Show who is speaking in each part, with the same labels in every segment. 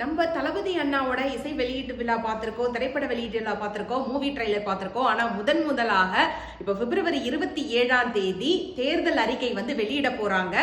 Speaker 1: நம்ம தளபதி அண்ணாவோட இசை வெளியீட்டு விழா பார்த்திருக்கோம், திரைப்பட வெளியீட்டு விழா பார்த்திருக்கோம், மூவி ட்ரைலர் பார்த்திருக்கோம். ஆனா முதலாக இப்ப பிப்ரவரி 27ஆம் தேதி தேர்தல் அறிக்கை வெளியிட போறாங்க.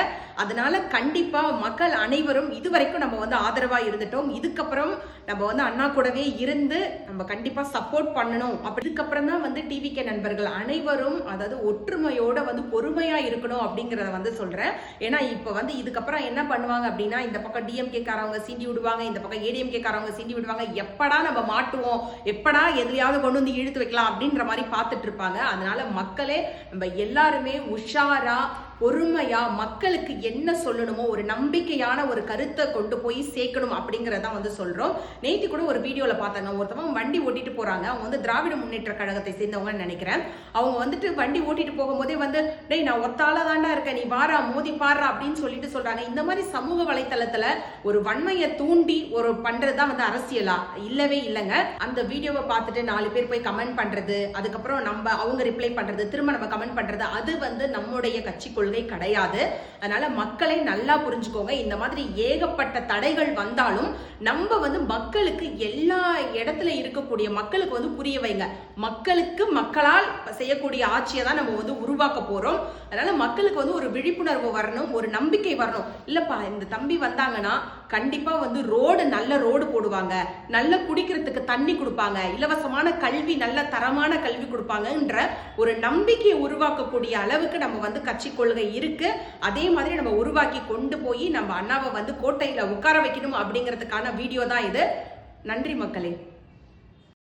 Speaker 1: அதனால கண்டிப்பா மக்கள் அனைவரும் இதுவரைக்கும் நம்ம ஆதரவா இருந்துட்டோம். இதுக்கப்புறம் நம்ம அண்ணா கூடவே இருந்து நம்ம கண்டிப்பா சப்போர்ட் பண்ணணும். அப்படி இதுக்கப்புறம் தான் டிவிகே நண்பர்கள் அனைவரும் அதாவது ஒற்றுமையோட பொறுமையா இருக்கணும் அப்படிங்கறத சொல்றேன். ஏன்னா இப்ப இதுக்கப்புறம் என்ன பண்ணுவாங்க அப்படின்னா, இந்த பக்கம் டிஎம்கே காரவங்க சீண்டி விடுவாங்க, இந்த பக்கம் ஏடிஎம்கே காரவங்க சீண்டி விடுவாங்க. எப்படா நம்ம மாட்டுவோம், எப்படா எதுலையாவது கொண்டு இழுத்து வைக்கலாம் அப்படின்ற மாதிரி பார்த்துட்டு இருப்பாங்க. அதனால மக்களே நம்ம எல்லாருமே உஷாரா பொறுமையா மக்களுக்கு என்ன சொல்லணுமோ ஒரு நம்பிக்கையான ஒரு கருத்தை கொண்டு போய் சேர்க்கணும் அப்படிங்கறத சொல்றோம். நேற்று கூட ஒரு வீடியோல பார்த்தாங்க, ஒருத்தவங்க வண்டி ஓட்டிட்டு போறாங்க. அவங்க திராவிட முன்னேற்ற கழகத்தை சேர்ந்தவங்கன்னு நினைக்கிறேன். அவங்க வண்டி ஓட்டிட்டு போகும்போதே டேய் நான் ஒத்தால தாண்டா இருக்கேன், நீ வாரா மோதி பாடுறா அப்படின்னு சொல்றாங்க. இந்த மாதிரி சமூக வலைத்தளத்துல ஒரு வன்மையை தூண்டி ஒரு பண்றதுதான் அரசியலா? இல்லவே இல்லைங்க. அந்த வீடியோவை பார்த்துட்டு 4 பேர் போய் கமெண்ட் பண்றது, அதுக்கப்புறம் அவங்க ரிப்ளை பண்றது, திரும்ப நம்ம கமெண்ட் பண்றது, அது நம்முடைய கட்சி கொள்கை கிடையாது. அதனால மக்களை நல்லா புரிஞ்சுக்கோங்க. இந்த மாதிரி ஏகப்பட்ட தடைகள் வந்தாலும் நம்ம மக்களுக்கு எல்லா இடத்துல இருக்கக்கூடிய மக்களுக்கு புரிய வைங்க. மக்களுக்கு மக்களால் செய்யக்கூடிய ஆட்சியை தான் நம்ம உருவாக்க போறோம். அதனால மக்களுக்கு ஒரு விழிப்புணர்வு வரணும், ஒரு நம்பிக்கை வரணும். இல்லப்பா இந்த தம்பி வந்தாங்கன்னா கண்டிப்பா ரோடு நல்ல ரோடு போடுவாங்க, நல்ல குடிக்கிறதுக்கு தண்ணி கொடுப்பாங்க, இலவசமான கல்வி நல்ல தரமான கல்வி கொடுப்பாங்கன்ற ஒரு நம்பிக்கையை உருவாக்கக்கூடிய அளவுக்கு நம்ம கட்சி கொள்கை இருக்கு. அதே மாதிரி நம்ம உருவாக்கி கொண்டு போய் நம்ம அண்ணாவை கோட்டையில உட்கார வைக்கணும் அப்படிங்கிறதுக்கான வீடியோ தான் இது. நன்றி மக்களே.